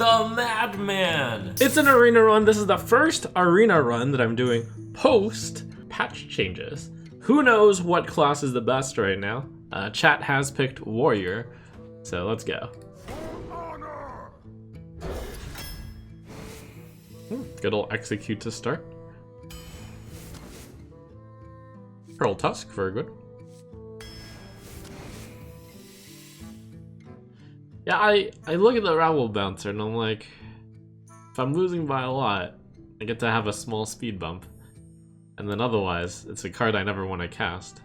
the Madman! It's an arena run. This is the first arena run that I'm doing post patch changes. Who knows what class is the best right now? Chat has picked Warrior, so let's go. Good old execute to start. Pearl Tusk, very good. Yeah, I look at the Rabble Bouncer and I'm like, if I'm losing by a lot, I get to have a small speed bump. And then otherwise, it's a card I never want to cast.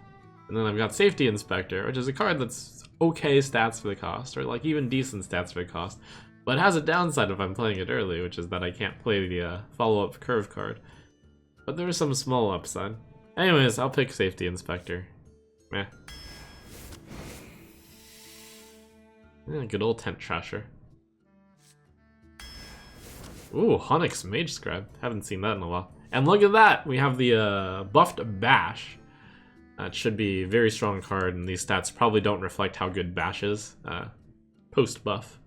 And then I've got Safety Inspector, which is a card that's okay stats for the cost, or like even decent stats for the cost. But it has a downside if I'm playing it early, which is that I can't play the follow-up curve card. But there's some small upside. Anyways, I'll pick Safety Inspector. Meh. Yeah, good old Tent Trasher. Ooh, Honix Mage Scribe. Haven't seen that in a while. And look at that! We have the buffed Bash. That should be a very strong card, and these stats probably don't reflect how good Bash is post-buff.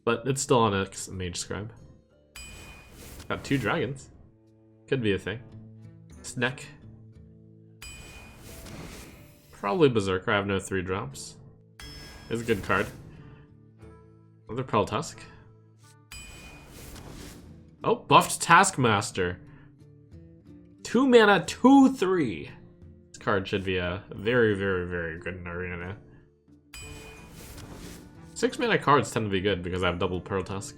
But it's still Honix Mage Scribe. Got 2 dragons. Could be a thing. Sneck. Probably Berserker. I have no 3-drops. Is a good card. Another Pearl Tusk. Oh, buffed Taskmaster. 2 mana, 2/3. This card should be a very, very, very good in Arena now. 6 mana cards tend to be good because I have double Pearl Tusk.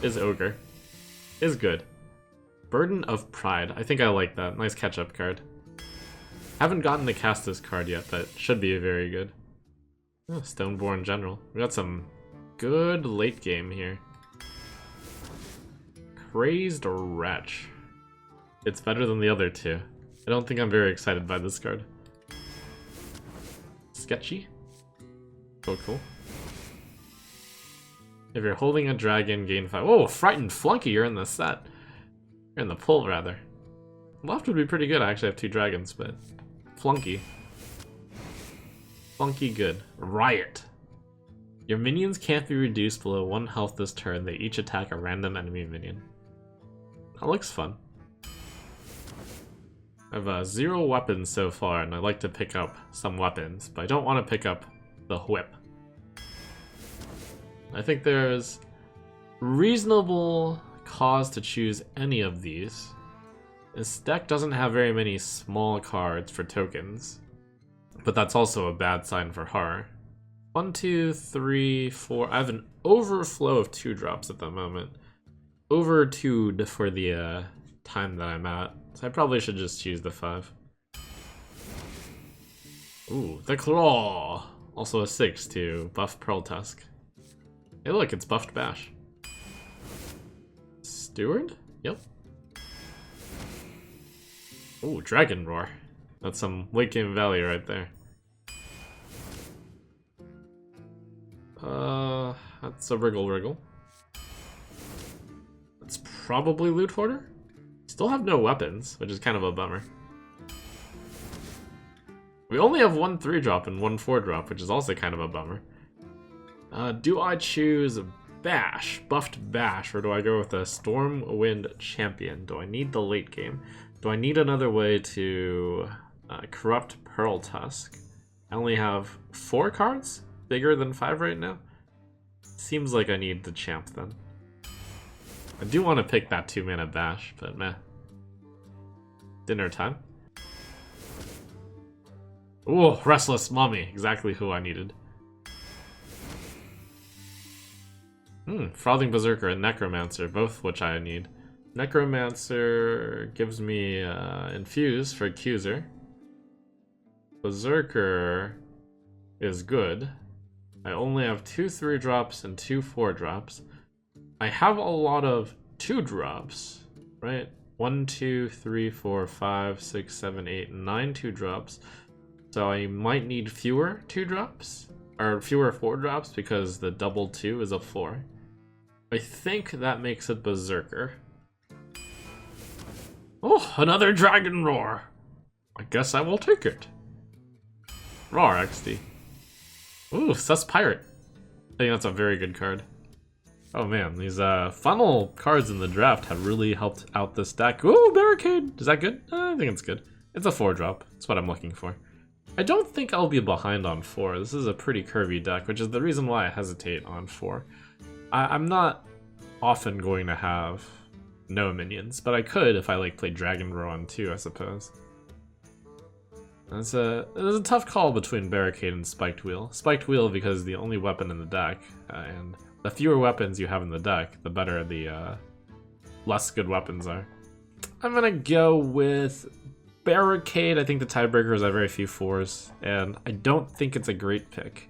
Is Ogre. Is good. Burden of Pride. I think I like that. Nice catch-up card. Haven't gotten to cast this card yet, but should be very good. Oh, Stoneborn General. We got some good late game here. Crazed Wretch. It's better than the other 2. I don't think I'm very excited by this card. Sketchy. So cool. If you're holding a dragon, gain 5. Oh, Frightened Flunky, you're in the set. You're in the pull, rather. Left would be pretty good. I actually have 2 dragons, but Flunky. Funky good. Riot. Your minions can't be reduced below 1 health this turn. They each attack a random enemy minion. That looks fun. I have 0 weapons so far, and I like to pick up some weapons, but I don't want to pick up the whip. I think there's reasonable cause to choose any of these. This deck doesn't have very many small cards for tokens. But that's also a bad sign for horror. 1, 2, 3, 4. I have an overflow of 2-drops at the moment. Over 2'd for the time that I'm at. So I probably should just choose the 5. Ooh, the Claw! Also a 6 to buff Pearl Tusk. Hey look, it's buffed Bash. Steward? Yep. Ooh, Dragon Roar. That's some late game value right there. That's a Wriggle. That's probably Loot Hoarder? Still have no weapons, which is kind of a bummer. We only have 1 3-drop and 1 4-drop, which is also kind of a bummer. Do I choose Bash, buffed Bash, or do I go with a Stormwind Champion? Do I need the late game? Do I need another way to corrupt Pearl Tusk? I only have 4 cards? Bigger than 5 right now? Seems like I need the champ then. I do want to pick that 2 mana Bash, but meh. Dinner time. Ooh, Restless Mummy. Exactly who I needed. Frothing Berserker and Necromancer, both which I need. Necromancer gives me Infuse for Accuser. Berserker is good. I only have 2 3-drops and 2 4-drops. I have a lot of 2-drops, right? 1, 2, 3, 4, 5, 6, 7, 8, 9 2-drops. So I might need fewer 2-drops, or fewer 4-drops because the double 2 is a 4. I think that makes it Berserker. Oh, another Dragon Roar! I guess I will take it. Roar XD. Ooh, Sus Pirate. I think that's a very good card. Oh man, these funnel cards in the draft have really helped out this deck. Ooh, Barricade! Is that good? I think it's good. It's a 4-drop. That's what I'm looking for. I don't think I'll be behind on 4. This is a pretty curvy deck, which is the reason why I hesitate on 4. I'm not often going to have no minions, but I could if I like play Dragon Row on 2, I suppose. It's a tough call between Barricade and Spiked Wheel. Spiked Wheel because the only weapon in the deck, and the fewer weapons you have in the deck, the better the less good weapons are. I'm gonna go with Barricade. I think the tiebreaker is I have very few 4s, and I don't think it's a great pick.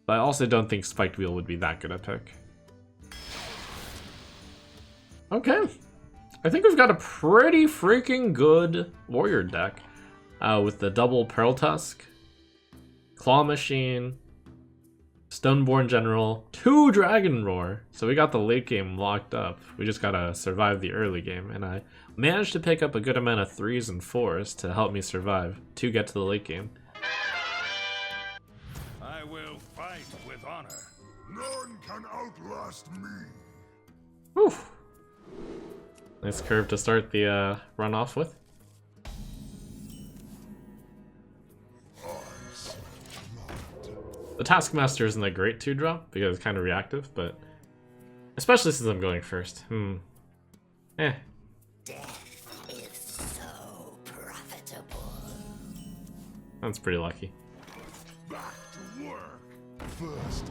But I also don't think Spiked Wheel would be that good a pick. Okay. I think we've got a pretty freaking good warrior deck. With the double Pearl Tusk, Claw Machine, Stoneborn General, 2 Dragon Roar. So we got the late game locked up. We just gotta survive the early game, and I managed to pick up a good amount of 3s and 4s to help me survive to get to the late game. I will fight with honor. None can outlast me. Whew. Nice curve to start the run off with. The Taskmaster isn't a great 2-drop because it's kind of reactive, but especially since I'm going first. Death is so profitable. That's pretty lucky. Back to work. First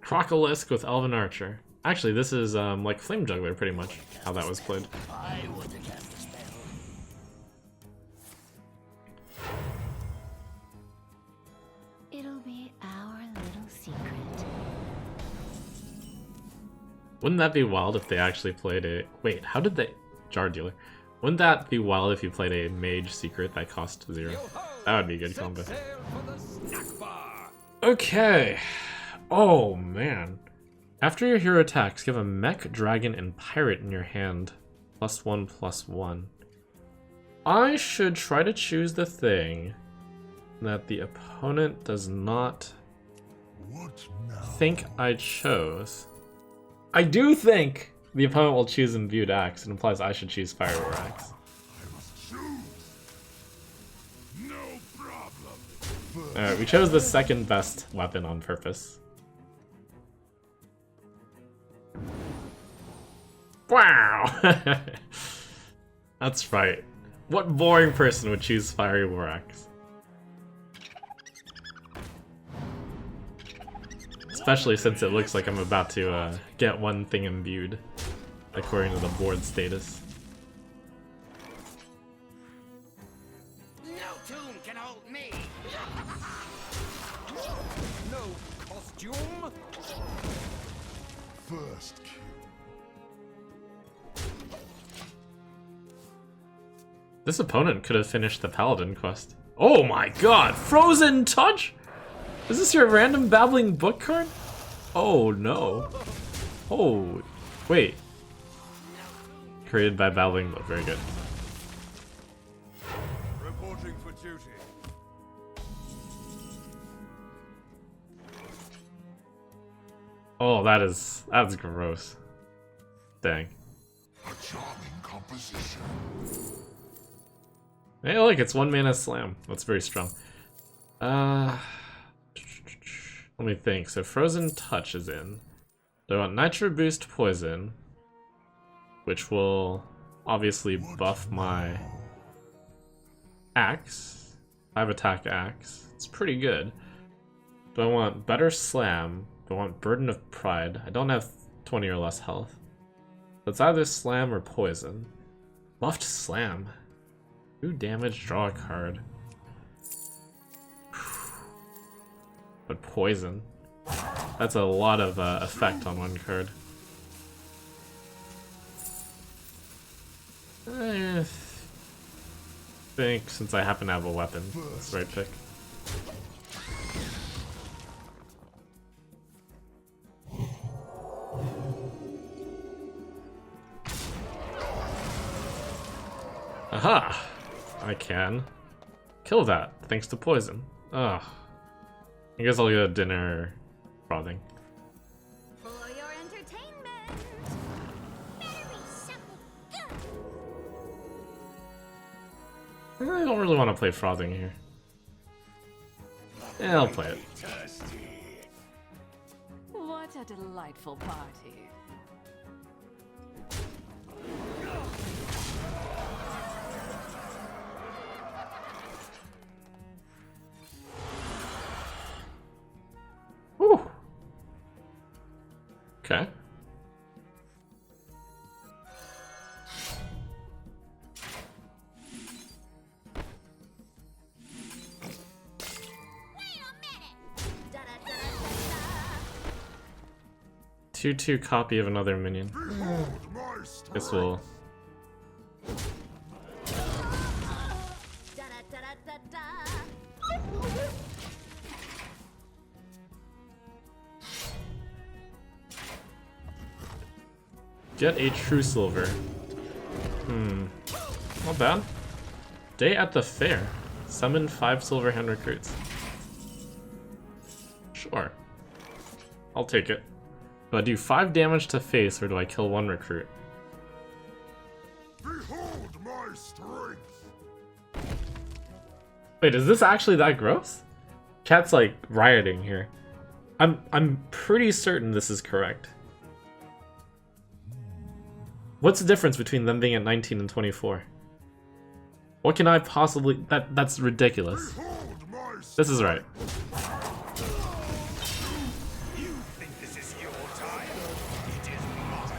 Crocolisk with Elven Archer. Actually, this is like Flame Juggler, pretty much, how that was played. I would have cast the spell. It'll be our little secret. Wouldn't that be wild if they actually played a... Wait, how did they... Jar Dealer. Wouldn't that be wild if you played a Mage Secret that cost 0? That would be a good combo. Okay. Oh, man. After your hero attacks, give a Mech, Dragon, and Pirate in your hand. +1/+1. I should try to choose the thing that the opponent does not think I chose. I do think the opponent will choose Imbued Axe. It implies I should choose Fire War Axe. I must choose. No problem. Alright, we chose the second best weapon on purpose. Wow! That's right. What boring person would choose Fiery War Axe? Especially since it looks like I'm about to get one thing imbued, according to the board status. No tomb can hold me. No costume. First kill. This opponent could have finished the Paladin quest. Oh my god! Frozen Touch?! Is this your random babbling book card? Oh no. Oh, wait. Created by babbling book, very good. Reporting for duty. Oh, that's gross. Dang. A charming composition. Hey, look, it's 1 mana slam. That's very strong. Let me think. So Frozen Touch is in. Do I want Nitro Boost Poison, which will obviously buff my axe. 5-attack axe. It's pretty good. Do I want Better Slam? Do I want Burden of Pride? I don't have 20 or less health. So it's either Slam or Poison. Buffed Slam. 2 damage, draw a card. But Poison. That's a lot of effect on one card. I think since I happen to have a weapon, that's the right pick. Aha! I can kill that thanks to poison. Ugh. I guess I'll get a dinner frothing. For your entertainment. Better be something good. I don't really want to play frothing here. Yeah, I'll play it. What a delightful party. Whew. Okay. Wait a minute. Da-da-da-da-da-da. 2/2 copy of another minion. Behold my strength. This will. Da-da-da-da-da-da. Get a true silver. Not bad. Day at the fair. Summon 5 silver hand recruits. Sure. I'll take it. Do I do 5 damage to face or do I kill 1 recruit? Behold my strength. Wait, is this actually that gross? Chat's like rioting here. I'm pretty certain this is correct. What's the difference between them being at 19 and 24? What can I possibly... That's ridiculous. Behold my This is right. You think this is your time? It is mine.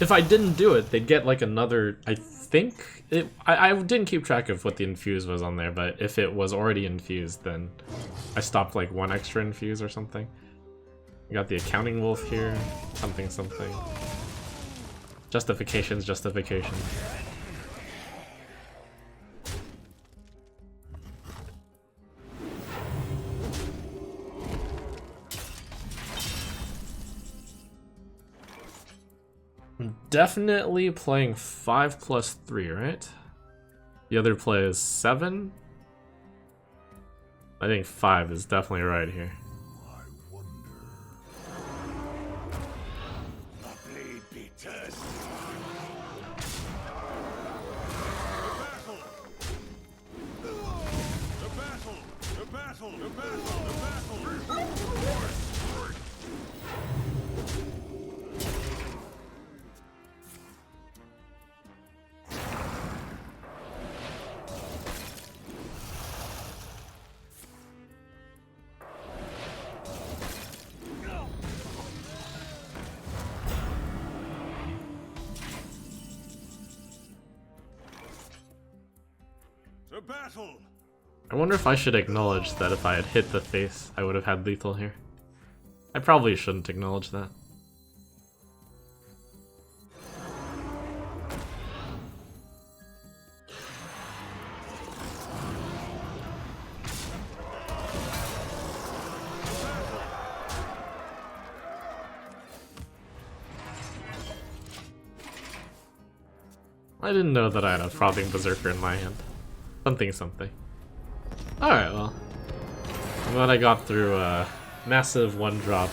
If I didn't do it, they'd get like another... I think... I didn't keep track of what the infuse was on there, but if it was already infused, then I stopped like 1 extra infuse or something. We got the accounting wolf here. Something. Justifications. I'm definitely playing 5 plus 3, right? The other play is 7? I think 5 is definitely right here. I wonder. The blade be thirsty. The battle. Behold my strength. The battle. I wonder if I should acknowledge that if I had hit the face, I would have had lethal here. I probably shouldn't acknowledge that. I didn't know that I had a frothing berserker in my hand. Something. Alright, well. I'm glad I got through a massive 1-drop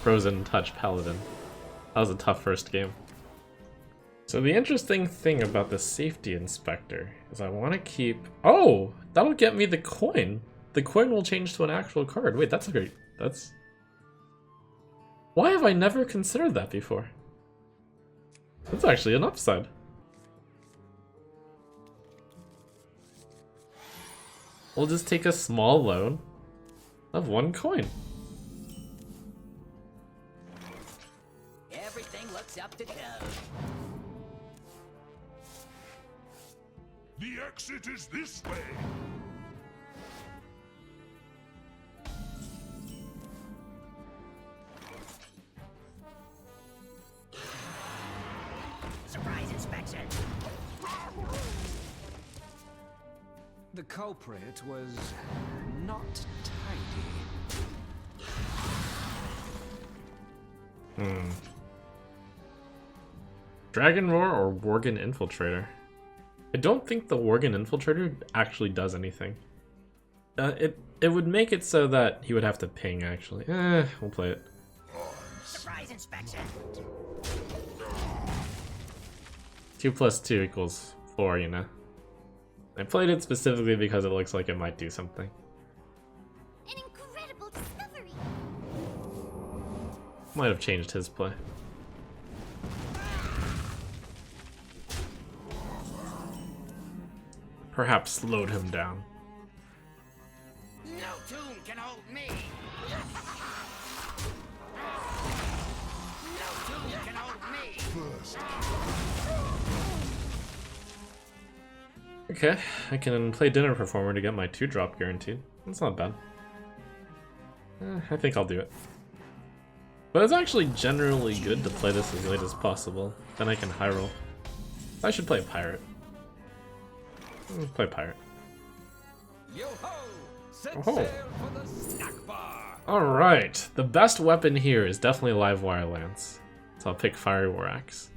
Frozen Touch Paladin. That was a tough first game. So the interesting thing about the safety inspector is I want to keep... Oh! That'll get me the coin! The coin will change to an actual card. Wait, that's great. That's... Why have I never considered that before? That's actually an upside. We'll just take a small loan of 1 coin. Everything looks up to code. The exit is this way. Surprise inspection. The culprit was not tidy. Dragon Roar or Worgen Infiltrator? I don't think the Worgen Infiltrator actually does anything. It would make it so that he would have to ping, actually. We'll play it. Surprise inspection. 2 + 2 = 4, you know? I played it specifically because it looks like it might do something. An incredible discovery. Might have changed his play. Perhaps slowed him down. No tomb can hold me. No tomb can hold me. Okay, I can play Dinner Performer to get my 2-drop guaranteed. That's not bad. I think I'll do it. But it's actually generally good to play this as late as possible. Then I can high roll. I should play Pirate. Play Pirate. Yo-ho! Set Oh-ho. sail for the snack bar. Alright, the best weapon here is definitely Live Wire Lance. So I'll pick Fiery War Axe.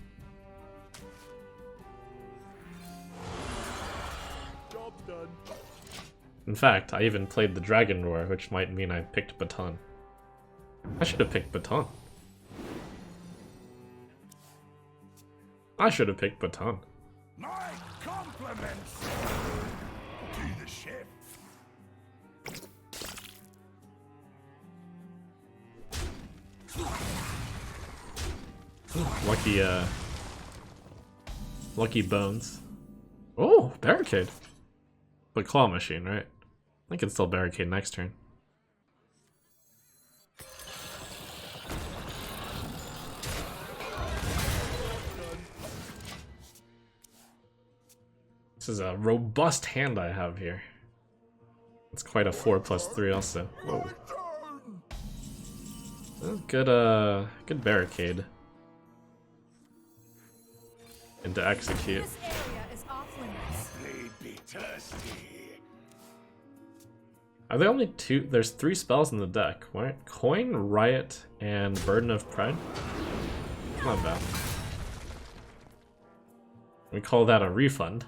Job done. In fact, I even played the Dragon Roar, which might mean I picked Baton. I should have picked Baton. I should have picked Baton. My compliments to the ship. Lucky Bones. Oh, Barricade. But Claw Machine, right? I can still Barricade next turn. This is a robust hand I have here. It's quite a 4+3 also. Whoa. Good barricade. And to execute. This area is off limits. They'd be thirsty. Are there only 2? There's 3 spells in the deck, right? Coin, Riot, and Burden of Pride? Not bad. We call that a refund.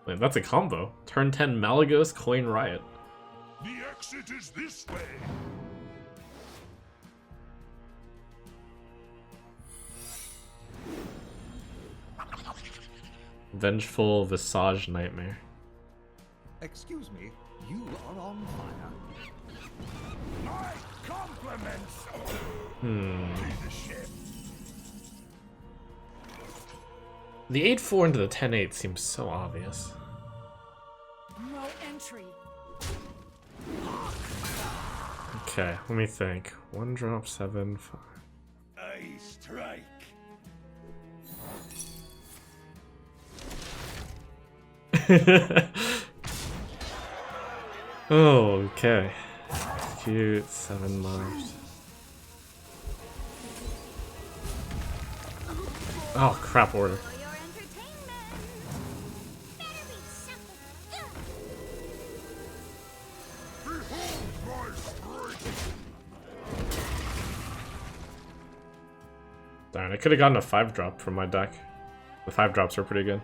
Wait, that's a combo. Turn 10 Malagos, Coin, Riot. The exit is this way. Vengeful Visage Nightmare. Excuse me, you are on fire. My compliments to the ship. The 8-4 into the 10-8 seems so obvious. No entry. Okay, let me think. 1 drop, 7, 5. I strike. Oh, okay. Cute, 7 lives. Oh, crap order. For your entertainment. Better be simple. Behold my strength. Darn, I could have gotten a 5-drop from my deck. The 5-drops are pretty good.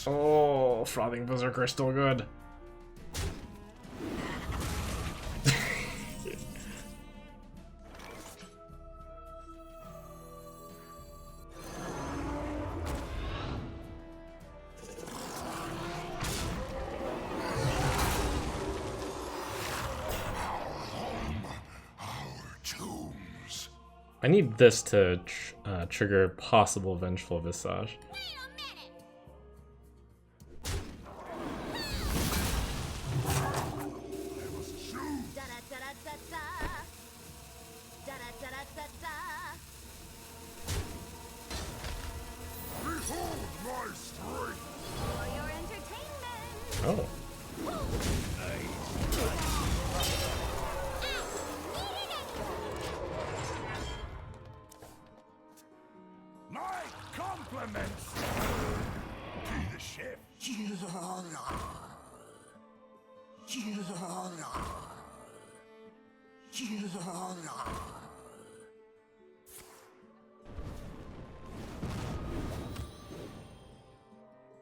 Oh, Frothing Berserker is still good. Tombs. I need this to trigger possible Vengeful Visage. Wait a minute. Da da da da da da. Da da da da da da. Behold my strength. For your entertainment. Oh. My compliments Be the chef.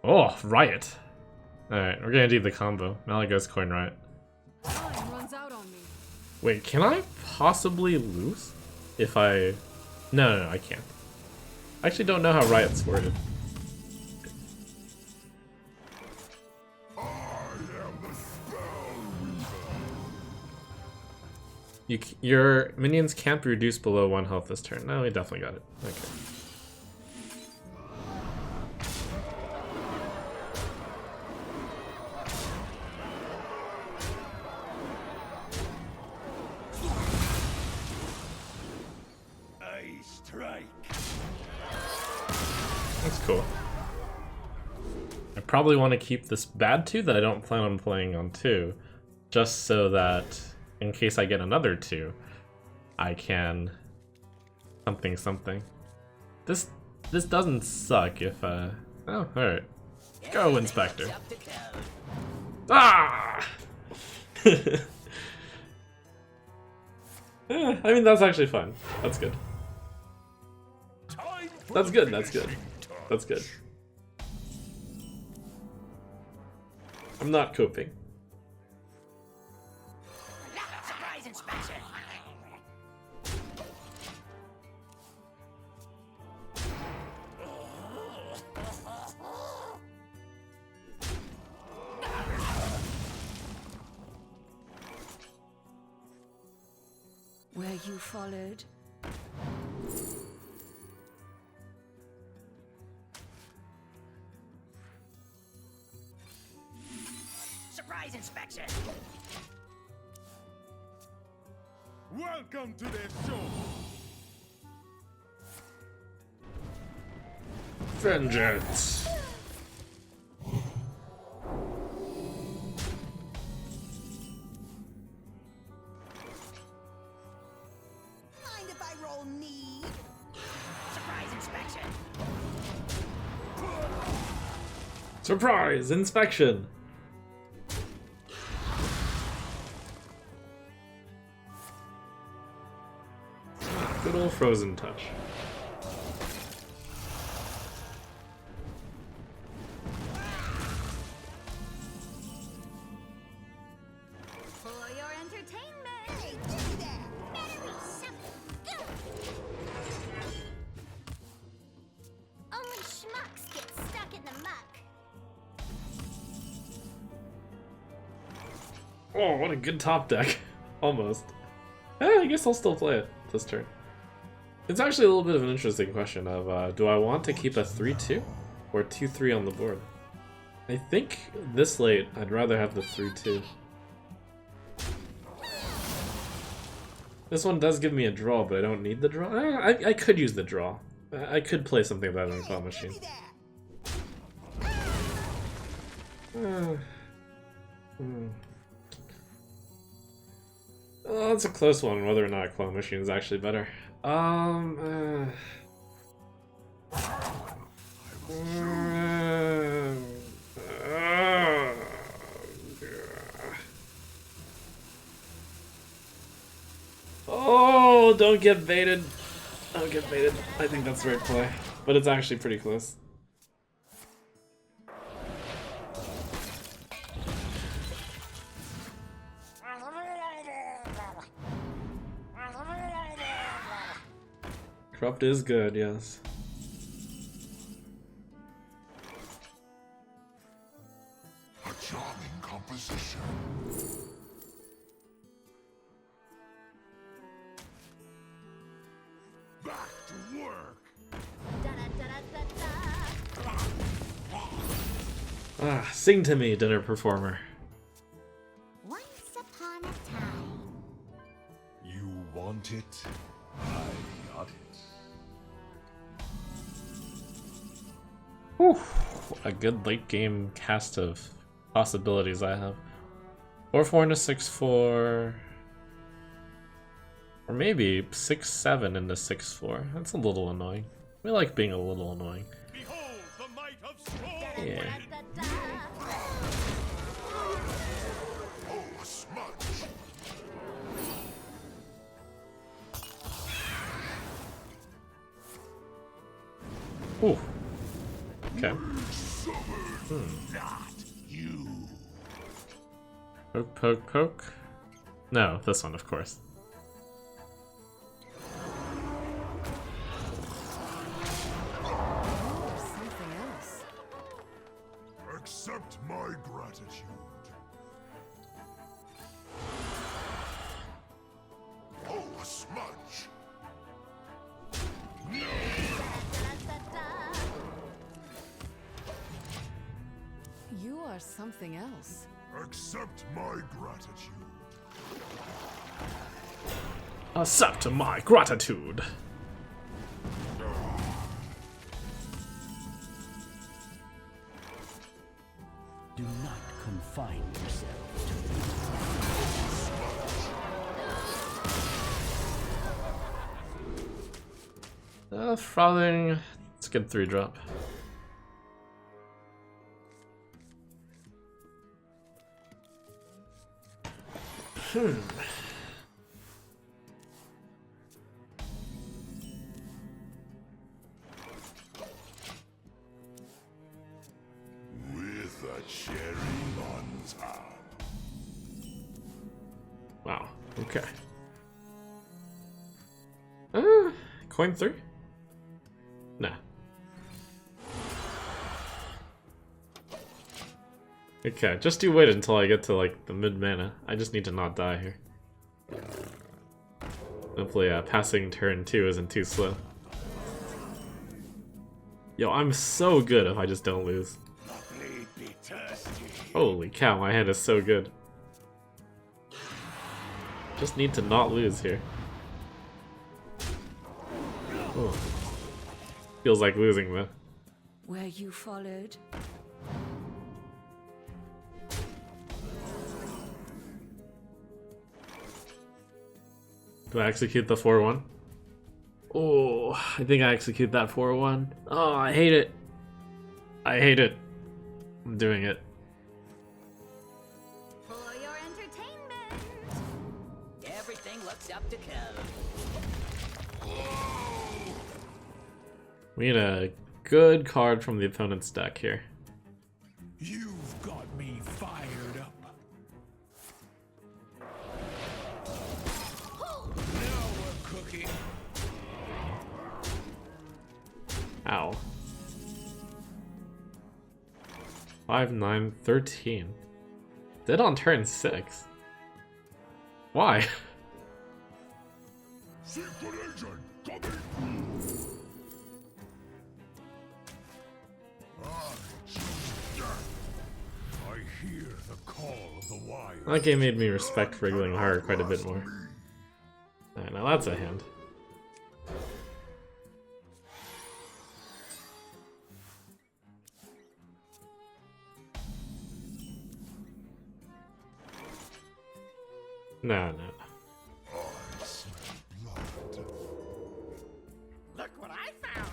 Oh, Riot. Alright, we're gonna do the combo. Malagos Coin Riot. Time runs out on me. Wait, can I possibly lose? If I... No, I can't. I actually don't know how Riot's worded. Your minions can't be reduced below 1 health this turn. No, we definitely got it. Okay. I strike. That's cool. I probably want to keep this bad 2 that I don't plan on playing on 2, just so that in case I get another 2, I can something. This doesn't suck if oh, alright. Go, Inspector. Ah! Yeah, I mean, that's actually fun. That's good. Time for That's the good, that's good. finishing That's good. I'm not coping. Surprise inspection. Were you followed? Surprise inspection. Welcome to the show. Vengeance. Mind if I roll need? Surprise inspection. Surprise! Inspection! Good old frozen touch. For your entertainment. Hey, Jimmy there. Better be something. Only schmucks get stuck in the muck. Oh, what a good top deck. Almost. I guess I'll still play it this turn. It's actually a little bit of an interesting question of, do I want to keep a 3-2 or 2-3 on the board? I think this late, I'd rather have the 3-2. This one does give me a draw, but I don't need the draw. I could use the draw. I could play something better than Claw Machine. Jimmy there. Well, that's a close one, whether or not Claw Machine is actually better. Oh, don't get baited. Don't get baited. I think that's the right play, but it's actually pretty close. Corrupt is good, yes. A charming composition. Back to work. Ah, sing to me, dinner performer. Once upon a time. You want it? I got it. Whew, a good late game cast of possibilities I have. 4-4 into 6-4. Or maybe 6-7 into 6-4. That's a little annoying. We like being a little annoying. Behold the might of Storm! Yeah. Oh, smudge. Ooh. Okay. Not you. Poke, poke, poke. No, this one, of course. Something else. Accept my gratitude. Oh, smudge. You are something else. Accept my gratitude. Accept my gratitude. Do not confine yourself to Frothing. Let's get 3-drop. With a cherry on top. Wow. Okay. Coin 3? Nah. Okay, just do wait until I get to like the mid mana. I just need to not die here. Hopefully passing turn 2 isn't too slow. Yo, I'm so good if I just don't lose. Holy cow, my hand is so good. Just need to not lose here. Oh. Feels like losing though. Where you followed? Do I execute the 4-1? Oh, I think I execute that 4-1. Oh, I hate it. I hate it. I'm doing it. For your entertainment. Everything looks up to code. We need a good card from the opponent's deck here. You've got me fired up. Now we're cooking. Ow. 5, 9, 13. Dead on turn 6. Why? Secret agent coming. I choose death. I hear the call of the wild. That game made me respect Wriggling Heart quite a bit more. Alright, now that's a hand. No, no. I smell blood. Look what I found.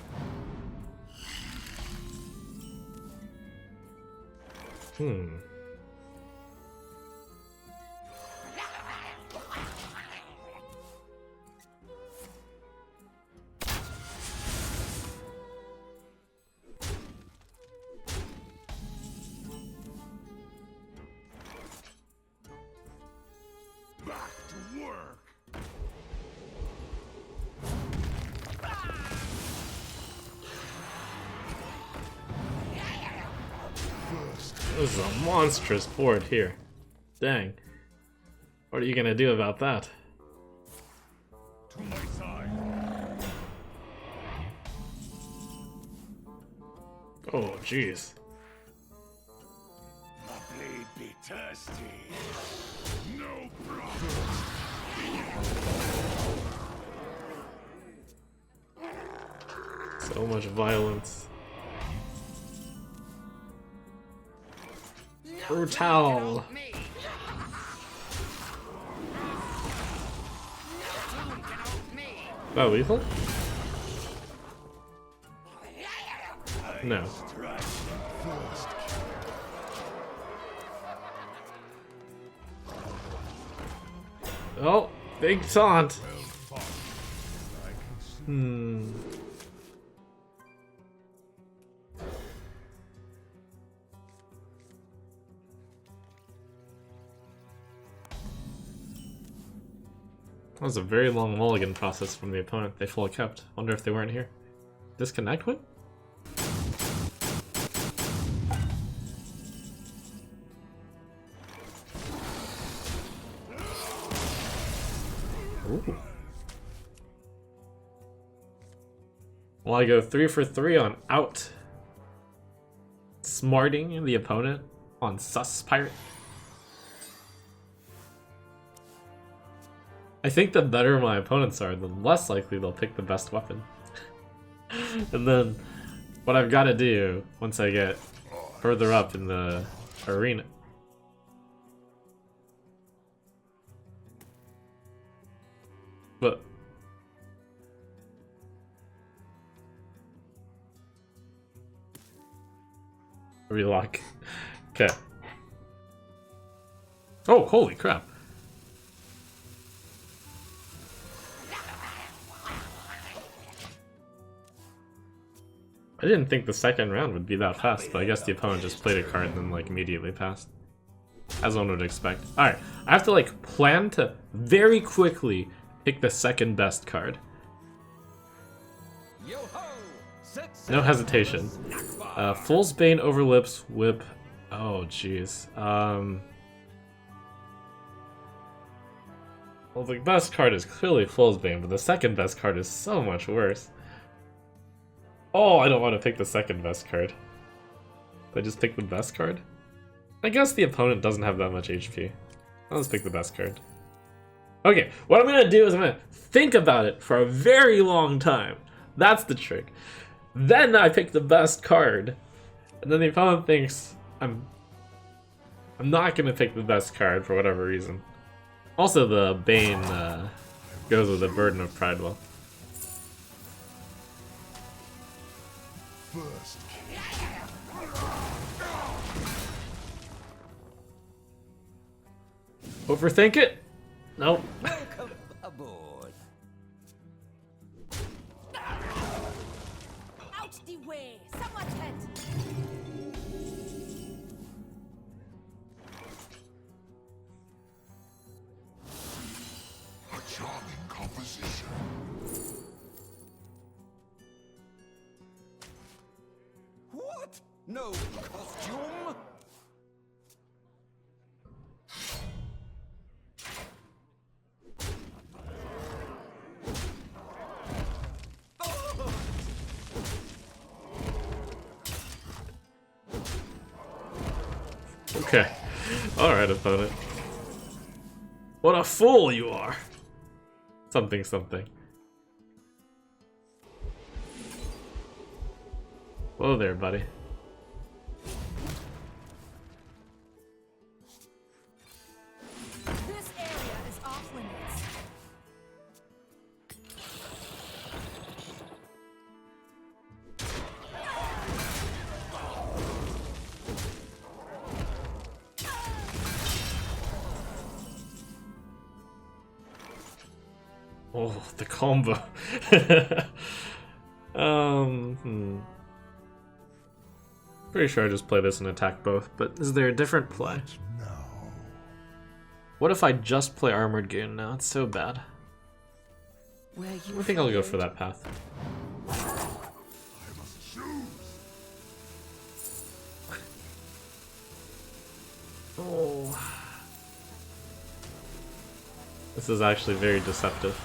Hmm. Back to work. This is a monstrous board here. Dang. What are you gonna do about that? To my side. Oh, jeez. My blade be thirsty. No problem. So much violence. Brutal. Me. Is that lethal? No. First Oh, big taunt. Well fought. I can see. Hmm. That was a very long mulligan process from the opponent. They fully kept. Wonder if they weren't here. Disconnect win? Ooh. Well, I go 3 for 3 on out. Smarting the opponent on sus pirate. I think the better my opponents are, the less likely they'll pick the best weapon. And then what I've got to do once I get further up in the arena. But relock. Okay. Oh, holy crap. I didn't think the second round would be that fast, but I guess the opponent just played a card and then like immediately passed. As one would expect. Alright, I have to like plan to very quickly pick the second best card. No hesitation. Fool's Bane, Overlips, Whip. Oh jeez. Well, the best card is clearly Fool's Bane, but the second best card is so much worse. Oh, I don't want to pick the second best card. Did I just pick the best card? I guess the opponent doesn't have that much HP. I'll just pick the best card. Okay, what I'm gonna do is I'm gonna think about it for a very long time. That's the trick. Then I pick the best card. And then the opponent thinks I'm not gonna pick the best card for whatever reason. Also, the Bane goes with the Burden of Pride well. First Overthink it? Nope. Welcome aboard. Out the way! Someone's hit! a charming composition. What? No costume? Okay. Alright, opponent. What a fool you are! Something, something. Whoa there, buddy. This area is off limits. Oh, the combo. Pretty sure I just play this and attack both, but is there a different play? Now, What if I just play Armored Goon now? It's so bad. Where you I think I'll go for followed. that path. I must choose. Oh. This is actually very deceptive.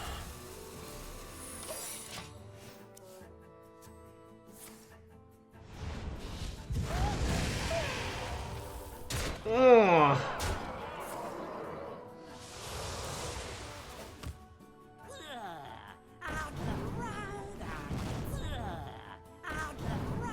Oh. Out the road! Out the road!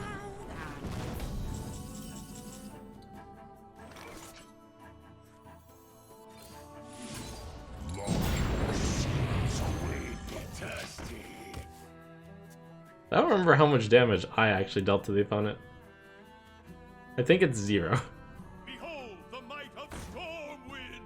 I don't remember how much damage I actually dealt to the opponent. I think it's 0. Behold the might of Stormwind.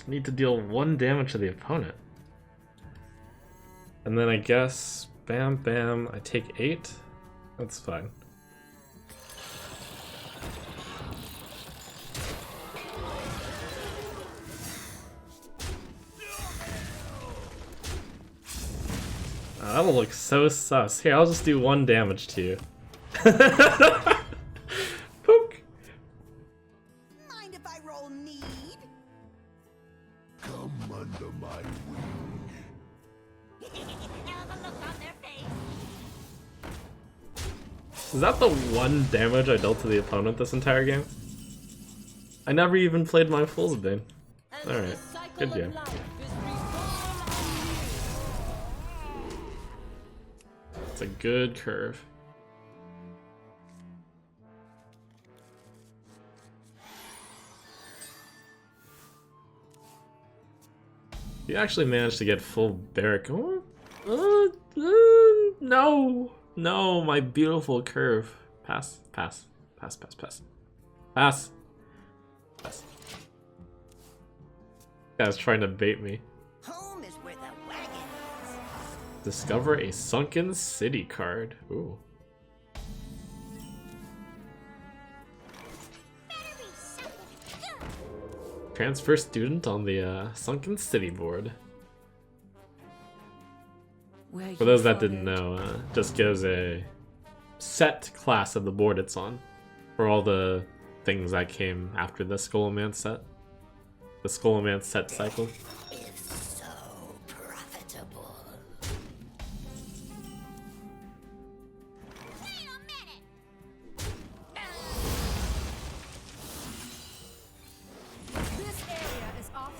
Just need to deal 1 damage to the opponent. And then I guess, bam, bam, I take 8. That's fine. That'll look so sus. Here, I'll just do 1 damage to you. Poke! Mind if I roll need? Come under my wing. Now the look on their face. Is that the 1 damage I dealt to the opponent this entire game? I never even played my Fool's Bane. Alright, good game. It's a good curve. You actually managed to get full barrack. Oh, no, no, my beautiful curve. Pass, pass, pass, pass, pass, pass, pass. Guy's trying to bait me. Home is where the wagon is. Discover a sunken city card. Ooh. Better be something good. Transfer student on the sunken city board. Where For you those that followed. didn't know, just gives a set class of the board it's on for all the things that came after the Skullomance set. The Skullomance set cycle. It's so profitable. Wait a minute. This area is off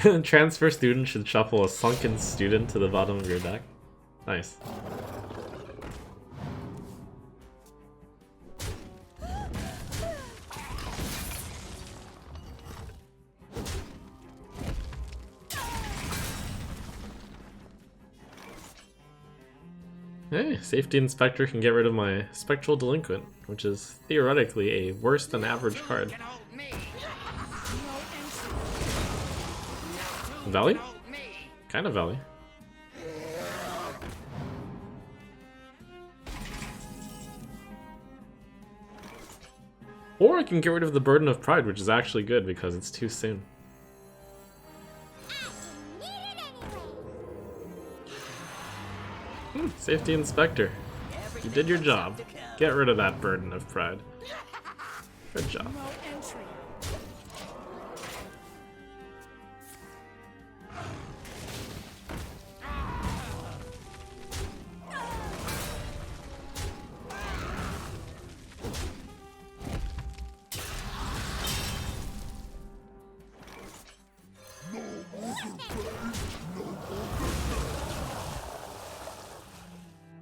limits. Transfer student should shuffle a sunken student to the bottom of your deck. Nice. Hey, Safety Inspector can get rid of my Spectral Delinquent, which is theoretically a worse than average card. Can hold me. Value? Hold me. Kind of value. Or I can get rid of the Burden of Pride, which is actually good because it's too soon. I need it anyway. Safety Inspector. You did your job. Get rid of that Burden of Pride. Good job. No entry.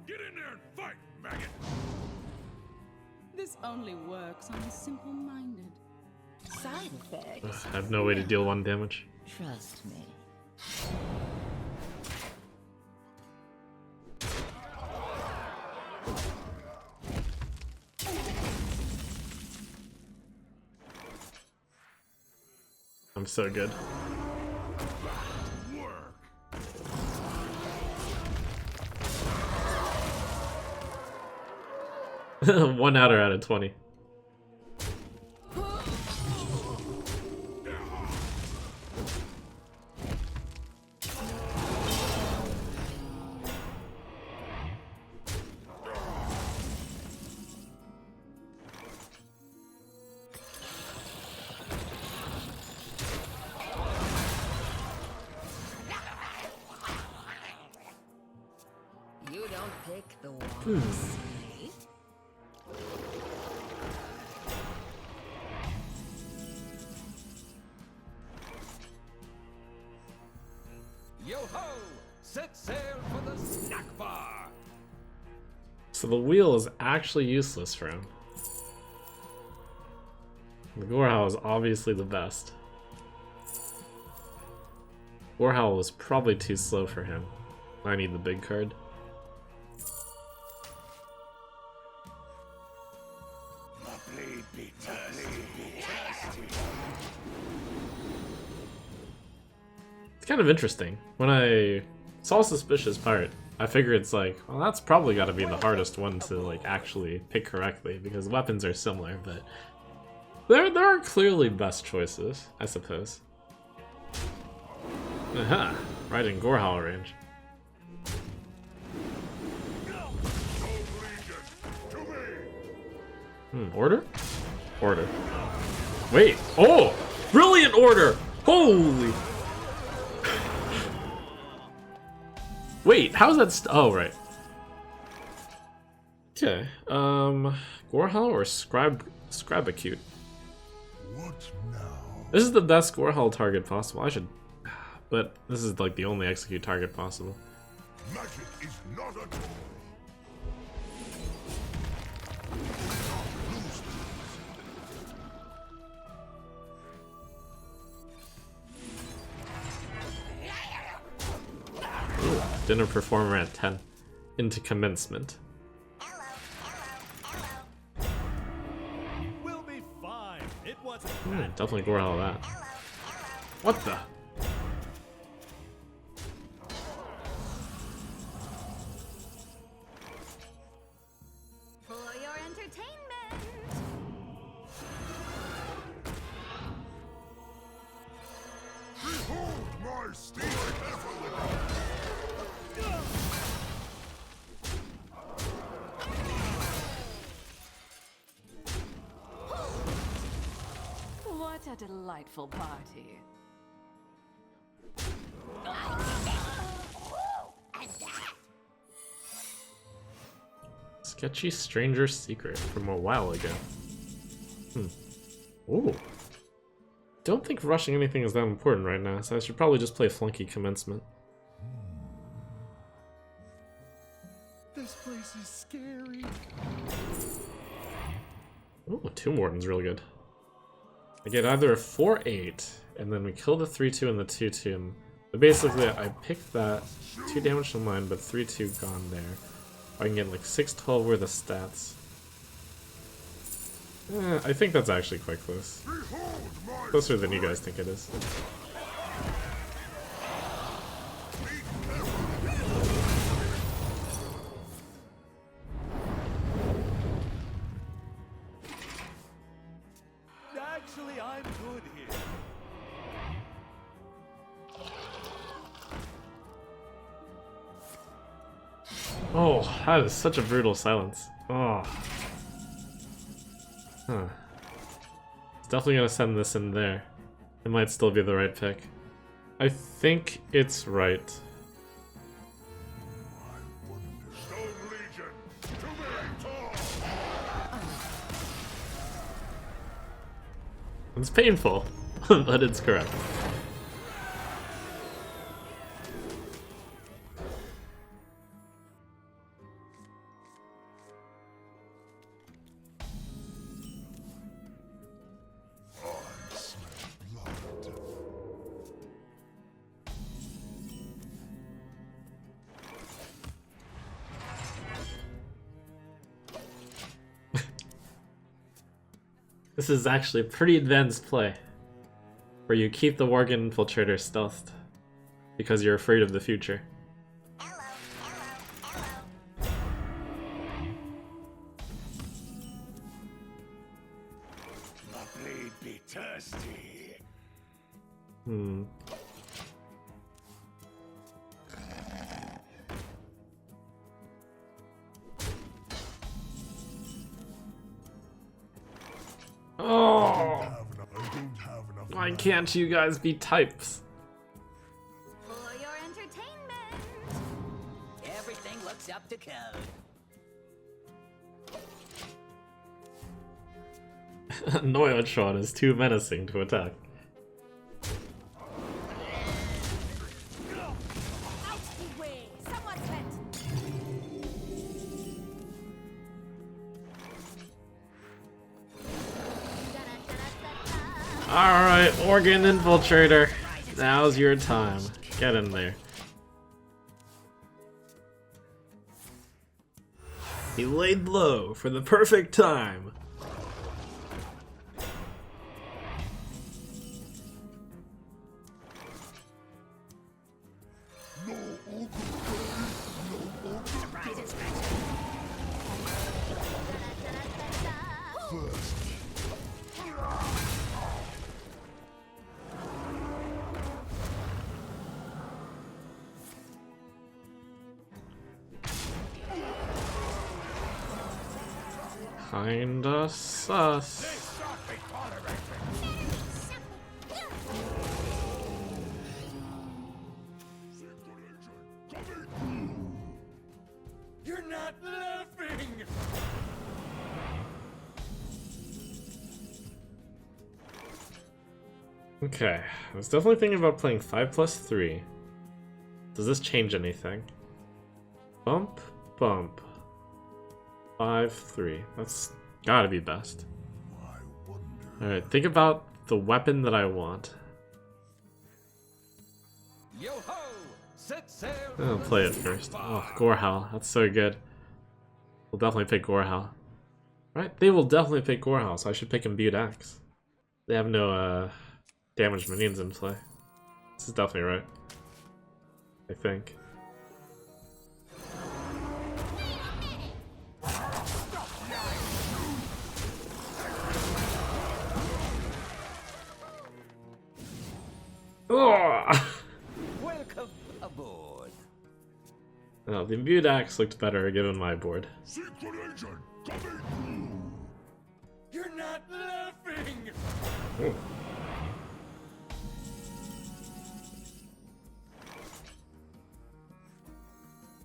Get in there and fight, maggot! This only works on the simple-minded. Side effects. I have no way to deal 1 damage. Trust me. I'm so good. Work! 1 outer out of 20. You don't pick the one. Yo ho! Set sail for the snack bar! So the wheel is actually useless for him. The Gorehowl is obviously the best. Gorehowl was probably too slow for him. I need the big card. kind of interesting. When I saw Suspicious Part, I figured it's like, well, that's probably got to be the hardest one to like actually pick correctly because weapons are similar, but there are clearly best choices, I suppose. Aha! Right in Gorehowl range. Order? Order. Wait! Oh! Brilliant order! Holy! Wait, how's that oh, right. Okay, Gorehowl or Scribacute? What now? This is the best Gorehowl target possible. I should... But this is like the only execute target possible. Magic is not a tool. Ooh, dinner performer at 10. Into commencement. We'll be fine. It wasn't Definitely Gorehowl that. What the? For your entertainment. Behold my steel What a delightful party. Sketchy Stranger Secret from a while ago. Ooh. Don't think rushing anything is that important right now, so I should probably just play Flunky Commencement. This place is scary. Ooh, Tomb Warden's really good. I get either a 4-8, and then we kill the 3-2 and the 2-2. But basically, I picked that 2 damage to mine, but 3-2 gone there. I can get like 6-12 worth of stats. I think that's actually quite close. Closer than you guys think it is. Actually, I'm good here. Oh, that is such a brutal silence. Oh. Huh. It's definitely gonna send this in there. It might still be the right pick. I think it's right. Stone Legion, to me, tall. It's painful, but it's correct. This is actually a pretty advanced play, where you keep the Worgen Infiltrator stealthed, because you're afraid of the future. My blade be thirsty. Oh! I don't have enough. Why can't you guys be types? For your entertainment. Everything looks up to code. Noyotron is too menacing to attack. Out the way! Someone's hit! Alright, Organ Infiltrator. Now's your time. Get in there. He laid low for the perfect time. Kinda sus. You're not laughing! Okay, I was definitely thinking about playing 5+3. Does this change anything? Bump, bump. 5-3. That's gotta be best. Alright, think about the weapon that I want. Yo ho! Set sail! I'll play it first. Oh, Gorehowl. That's so good. We'll definitely pick Gorehowl. Right? They will definitely pick Gorehowl, so I should pick Imbued Axe. They have no damaged minions in play. This is definitely right. I think. Oh! Welcome aboard. Oh, the Imbued Axe looked better given my board. Secret agent coming! You're not laughing! Oh.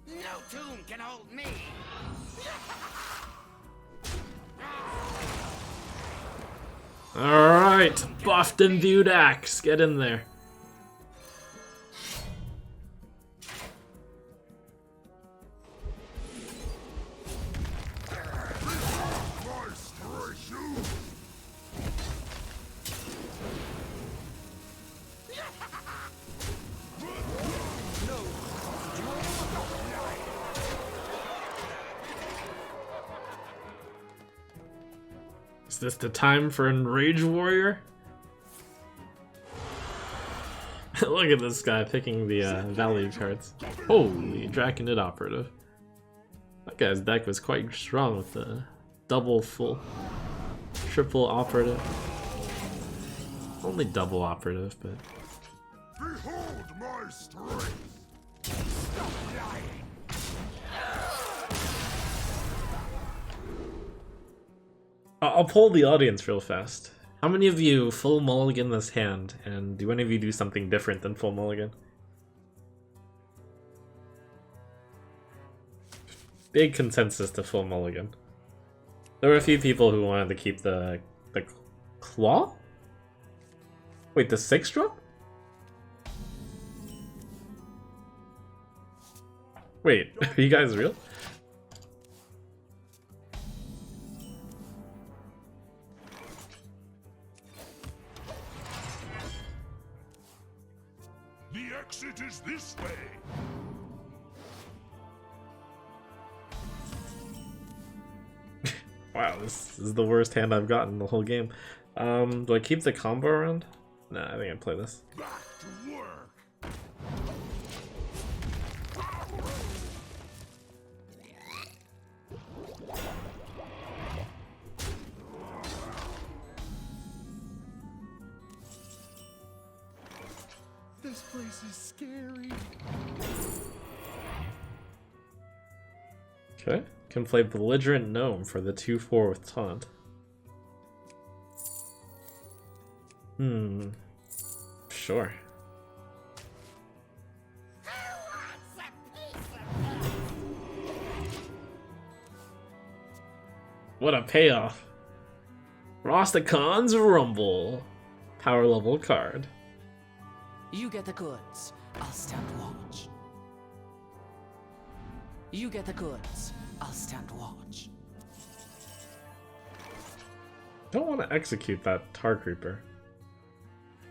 No tomb can hold me. Alright, buffed Imbued Axe, get in there. Is this the time for Enrage Warrior? Look at this guy picking the value cards. Holy, Draconid Operative. That guy's deck was quite strong with the double full, triple operative. Only double operative, but... Behold my strength! Stop lying! I'll poll the audience real fast. How many of you full mulligan this hand, and do any of you do something different than full mulligan? Big consensus to full mulligan. There were a few people who wanted to keep the claw? Wait, the 6-drop? Wait, are you guys real? The exit is this way! Wow, this is the worst hand I've gotten the whole game. Do I keep the combo around? Nah, I think I play this. Back to work! This place is scary. Okay, can play Belligerent Gnome for the 2/4 with Taunt. Sure. What a payoff! Rostacon's Rumble. Power level card. You get the goods, I'll stand watch. You get the goods, I'll stand watch. Don't want to execute that Tar Creeper.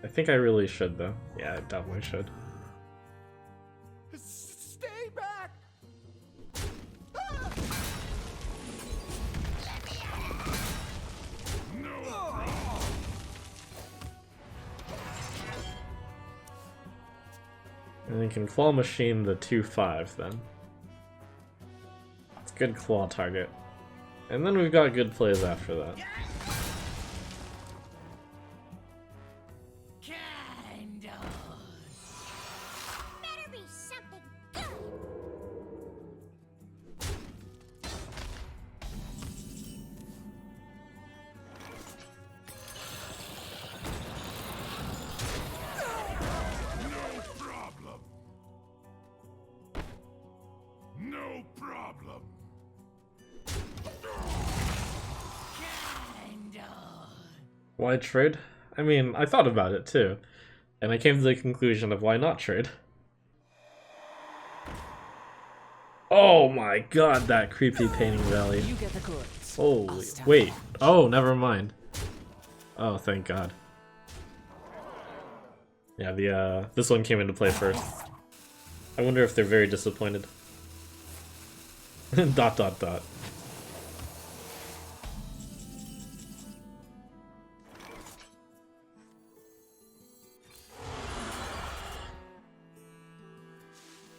I think I really should though. Yeah, I definitely should. Stay back! And you can Claw Machine the 2/5 then. It's a good claw target. And then we've got good plays after that. Kind of. Better be something good. Why trade? I mean, I thought about it too, and I came to the conclusion of why not trade. Oh my god, that creepy painting valley. You get the goods. Holy, wait. Oh, never mind. Oh, thank god. Yeah, this one came into play first. I wonder if they're very disappointed. dot dot dot.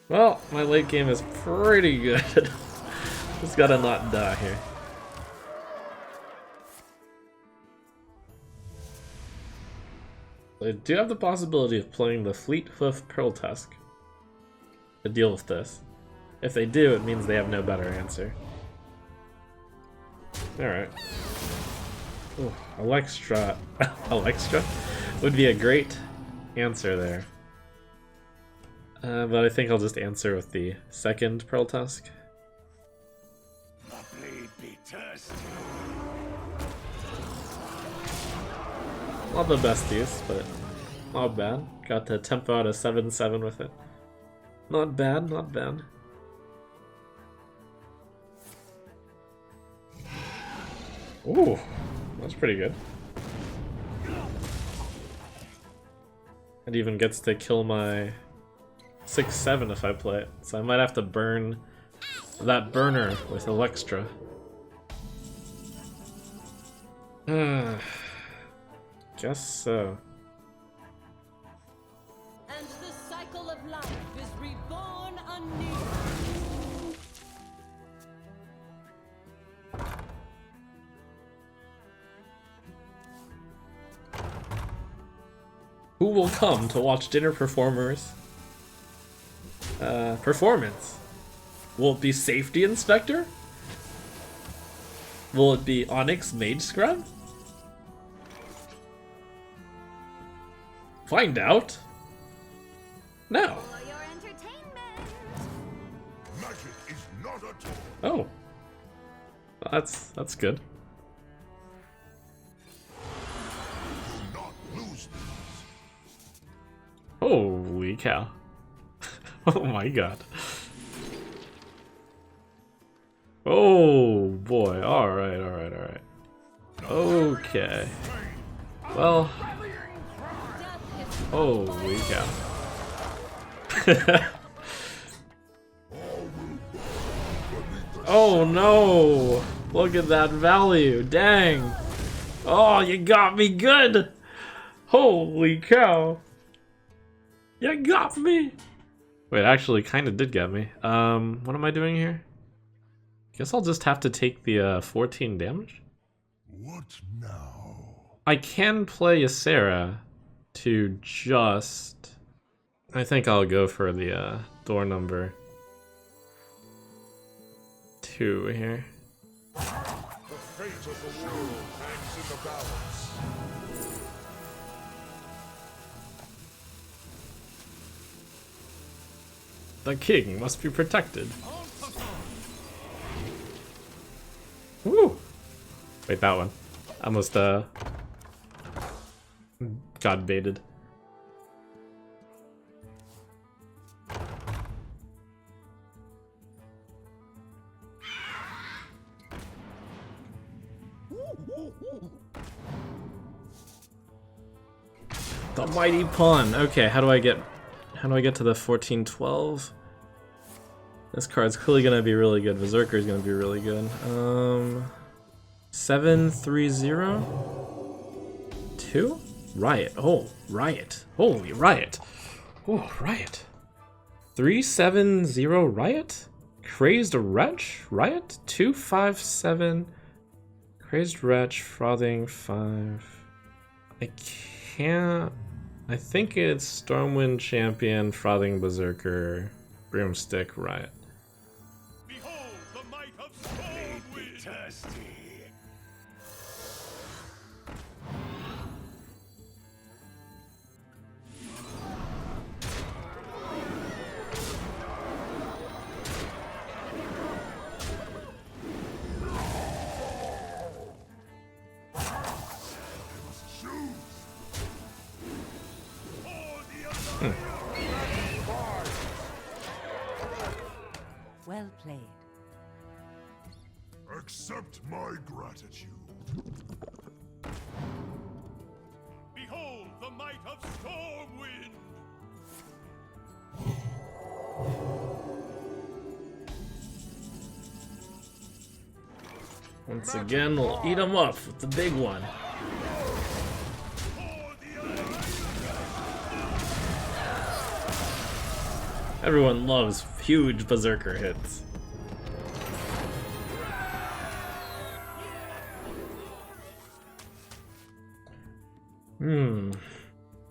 Well, my late game is pretty good. Just gotta not die here. I do have the possibility of playing the Fleet Hoof Pearl Tusk to deal with this. If they do, it means they have no better answer. Alright. Electra. Electra would be a great answer there. But I think I'll just answer with the second Pearl Tusk. The blade be thirsty. Not the best use, but not bad. Got the tempo out of 7/7 with it. Not bad, not bad. Ooh, that's pretty good. It even gets to kill my 6/7 if I play it, so I might have to burn that burner with Electra. Guess so. And the cycle of life is reborn anew. Who will come to watch dinner performers? Performance. Will it be Safety Inspector? Will it be Onyx Mage Scrub? Find out. No. For your entertainment. Magic is not a toy. Oh. Well, that's good. Do not lose these. Holy cow. Oh my god. Oh boy. Alright, alright, alright. Okay. Well. Holy cow. Oh no! Look at that value. Dang. Oh, you got me good. Holy cow. You got me. Wait, actually kind of did get me. What am I doing here? Guess I'll just have to take the 14 damage. What now? I can play Ysera to just... I think I'll go for the door number 2 here. The fate of the world hangs in the balance. The king must be protected. Woo! Wait, that one. Almost got baited. The mighty pawn. Okay, how do I get to the 14-12? This card's clearly gonna be really good. Berserker's gonna be really good. 7-3-0? 2? Riot. Oh, Riot. Holy Riot. Oh, Riot. 3-7-0 Riot? Crazed Wretch? Riot? 2-5-7. Crazed Wretch, Frothing 5. I can't. I think it's Stormwind Champion, Frothing Berserker, Broomstick, Riot. Behold the might of Stormwind. Thirsty. Well played. Accept my gratitude. Behold the might of Stormwind! Once again, we'll eat him up with the big one. Everyone loves huge berserker hits.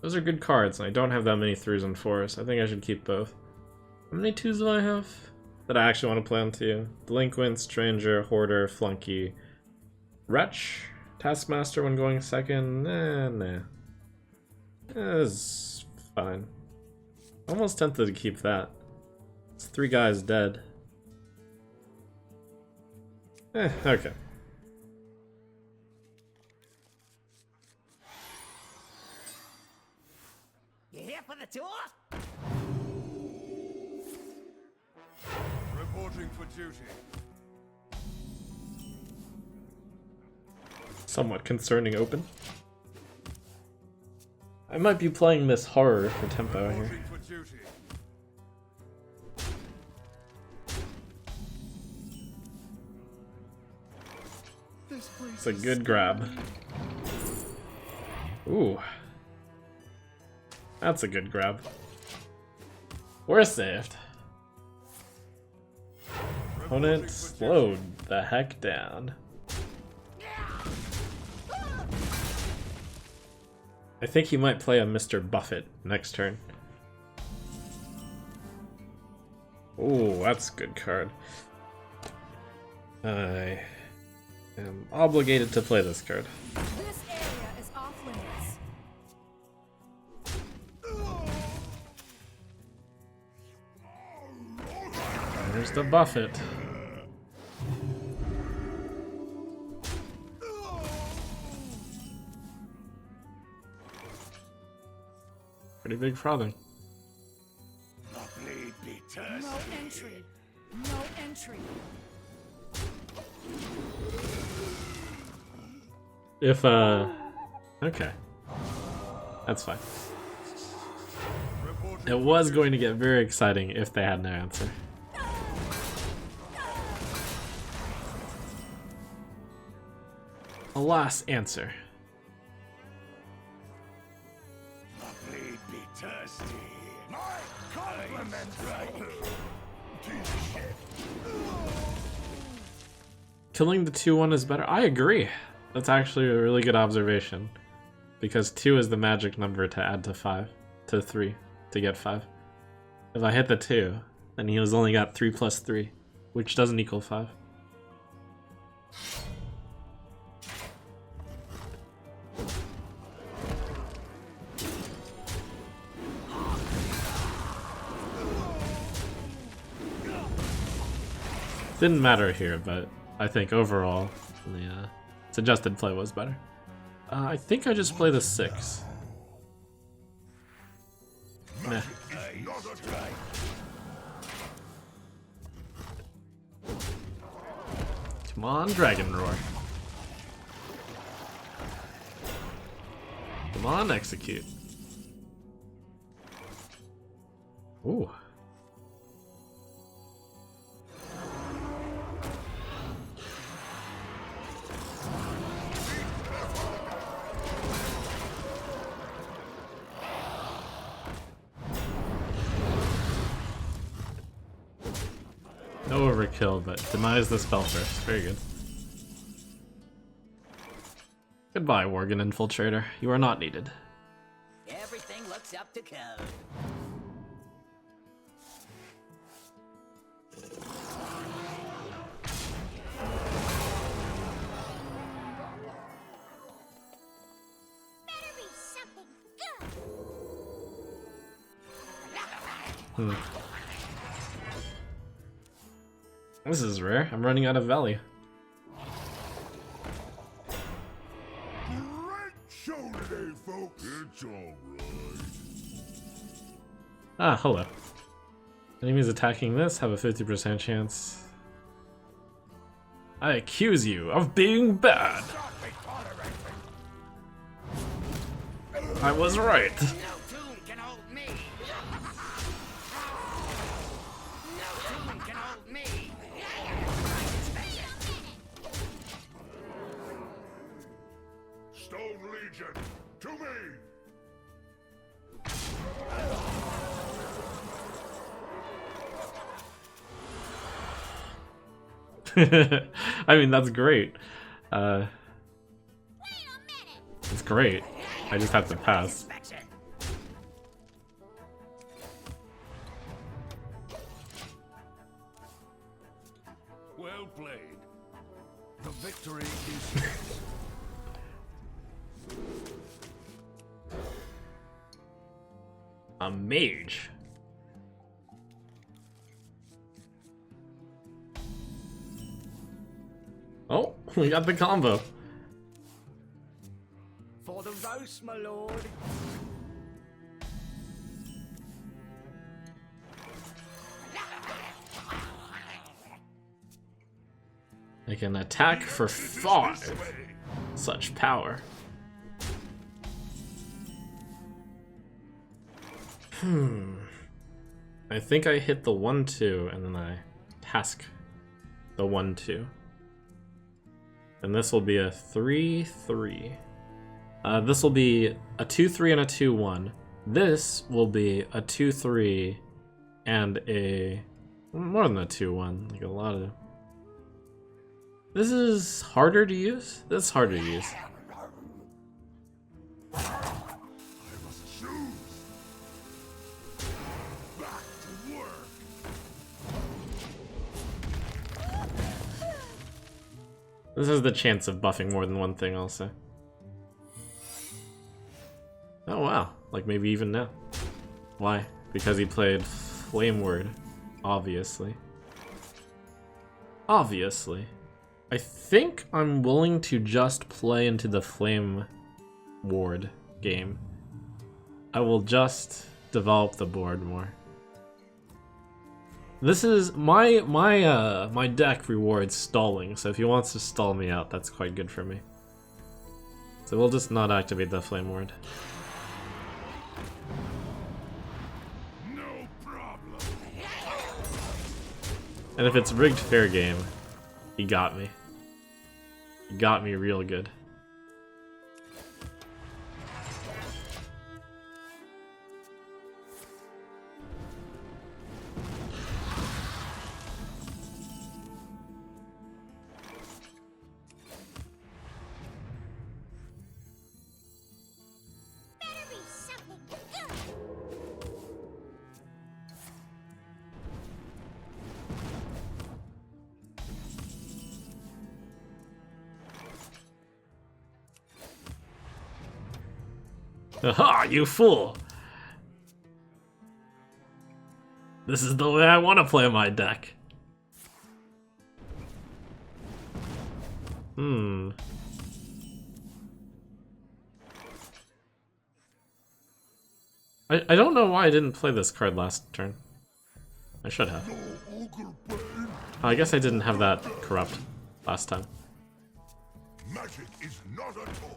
Those are good cards, and I don't have that many 3s and 4s. I think I should keep both. How many 2s do I have that I actually want to play on 2? Delinquent, Stranger, Hoarder, Flunky, Wretch, Taskmaster when going second. Nah. It's fine. Almost tempted to keep that. It's 3 guys dead. Okay. You here for the tour? Reporting for duty. Somewhat concerning open. I might be playing this horror for tempo here. Reporting for duty. It's a good grab. Ooh. That's a good grab. We're saved. Opponent slowed the heck down. I think he might play a Mr. Buffett next turn. Ooh, that's a good card. I am obligated to play this card. This area is off limits. There's the Buffett. Pretty big frothing. The blade be thirsty. No entry. No entry. If, okay. That's fine. It was going to get very exciting if they had no answer. Alas, answer. The blade be thirsty. My compliments. Killing the 2-1 is better? I agree. That's actually a really good observation. Because 2 is the magic number to add to 5. To 3. To get 5. If I hit the 2, then he was only got 3 plus 3. Which doesn't equal 5. Didn't matter here, but I think overall the suggested play was better. I think I just play the 6. Nah. Come on, Dragon Roar. Come on, execute. Ooh. No overkill, but demise the spell first. Very good. Goodbye, Worgen Infiltrator. You are not needed. Everything looks up to code. Better be something good. This is rare. I'm running out of Valley. Great show today, folks. It's all right. Ah, hello. Enemies attacking this have a 50% chance. I accuse you of being bad. I was right. No tomb can hold me. No tomb can hold me. Stone Legion, to me! I mean, that's great. It's great. I just have to pass. Well played. The victory is yours. A mage. Oh, we got the combo. For the roast, my lord. I can attack for 5. Such power. I think I hit the 1-2 and then I task the 1-2. And this will be a 3-3. This will be a 2-3 and a 2-1. This will be a 2-3 and a more than a 2-1. Like a lot of. This is harder to use. This is harder to use. I must choose. Back to work. This is the chance of buffing more than one thing, also. Oh wow, like maybe even now. Why? Because he played Flame Word, obviously. Obviously. I think I'm willing to just play into the Flame Ward game. I will just develop the board more. This is my deck rewards stalling, so if he wants to stall me out, that's quite good for me. So we'll just not activate the Flame Ward. No problem. And if it's rigged fair game, he got me. He got me real good. Better be something good. Aha, you fool! This is the way I want to play my deck. I don't know why I didn't play this card last turn. I should have. I guess I didn't have that corrupt last time. Magic is not a toy.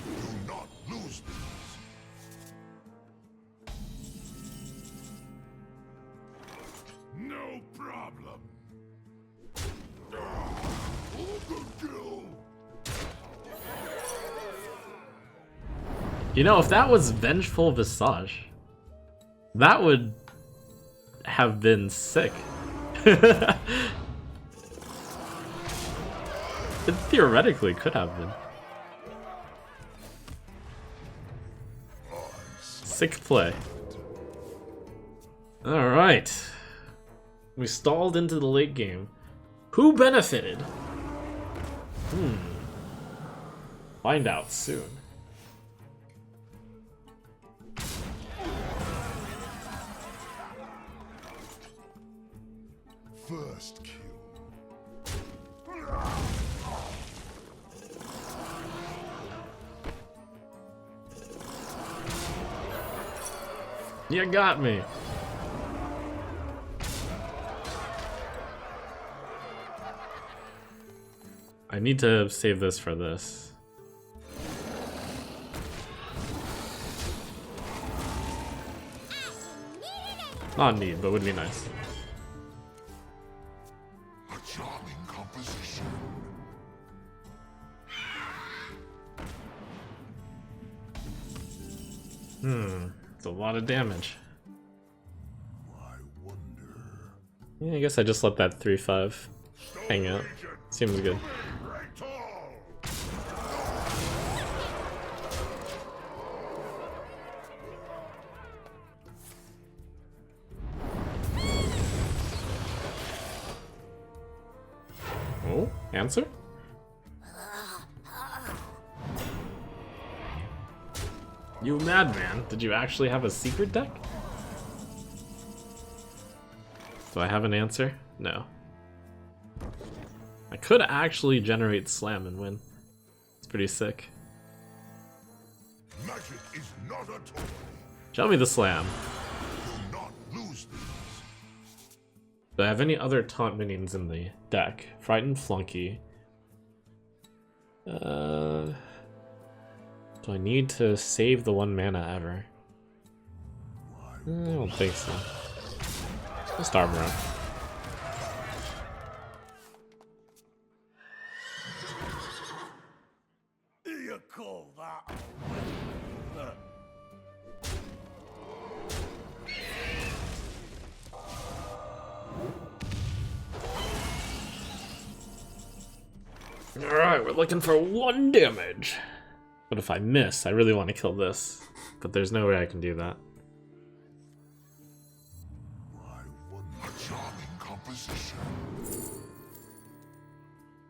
Do not lose these. No problem. Overkill. You know, if that was Vengeful Visage, that would have been sick. It theoretically could have been. Sick play. Alright. We stalled into the late game. Who benefited? Find out soon. First kill. You got me. I need to save this for this. Not need, but would be nice. A charming composition. It's a lot of damage. I wonder. Yeah, I guess I just let that 3/5 hang out. Seems good. Oh, answer? You madman, did you actually have a secret deck? Do I have an answer? No. I could actually generate slam and win. It's pretty sick. Magic is not a toy. Show me the slam. Do not lose these. Do I have any other taunt minions in the deck? Frightened Flunky. Do I need to save the 1 mana ever? I don't think so. Just armor up. You call that? Alright, we're looking for 1 damage. But if I miss, I really want to kill this. But there's no way I can do that. I wonder. A charming composition.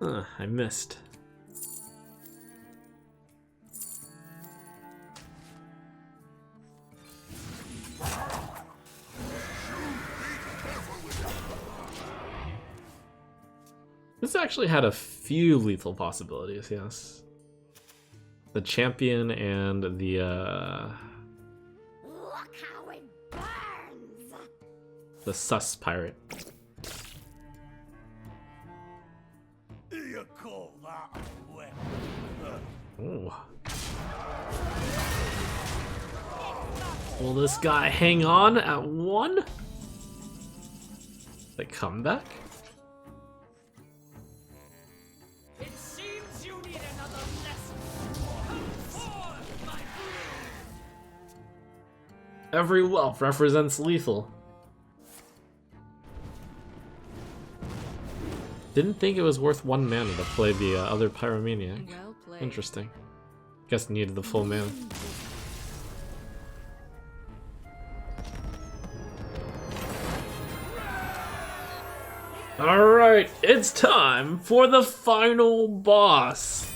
I missed. This actually had a few lethal possibilities, yes. The champion and the Look how it burns! the sus pirate. You call that a weapon? Ooh. Will this guy hang on at 1? The comeback? It seems you need another lesson. Come forth, my friend. Every whelp represents lethal. Didn't think it was worth 1 mana to play the other Pyromaniac. Well played. Interesting. Guess needed the full mana. Alright, it's time for the final boss.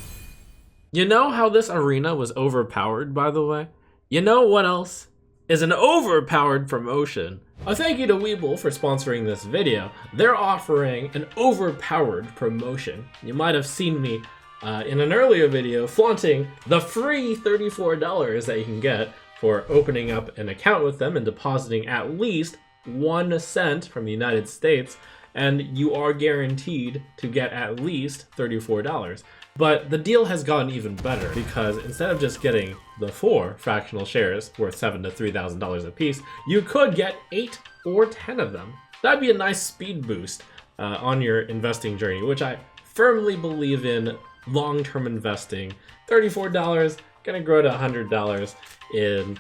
You know how this arena was overpowered, by the way? You know what else is an overpowered promotion? A thank you to Weeble for sponsoring this video. They're offering an overpowered promotion. You might have seen me in an earlier video flaunting the free $34 that you can get for opening up an account with them and depositing at least 1 cent from the United States, and you are guaranteed to get at least $34. But the deal has gotten even better because instead of just getting the 4 fractional shares worth $7,000 to $3,000 a piece, you could get 8 or 10 of them. That'd be a nice speed boost on your investing journey, which I firmly believe in long-term investing. $34 gonna grow to $100 in,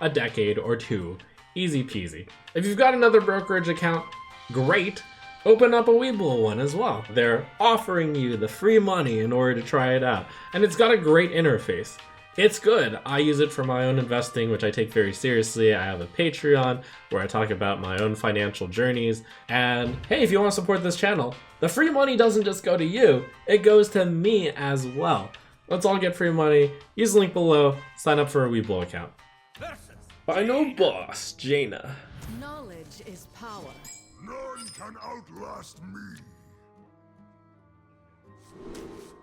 a decade or 2. Easy peasy. If you've got another brokerage account, great. Open up a Weeble one as well. They're offering you the free money in order to try it out. And it's got a great interface. It's good. I use it for my own investing, which I take very seriously. I have a Patreon where I talk about my own financial journeys. And hey, if you want to support this channel, the free money doesn't just go to you, it goes to me as well. Let's all get free money. Use the link below. Sign up for a Weeble account. Final boss, Jaina. Knowledge is power. None can outlast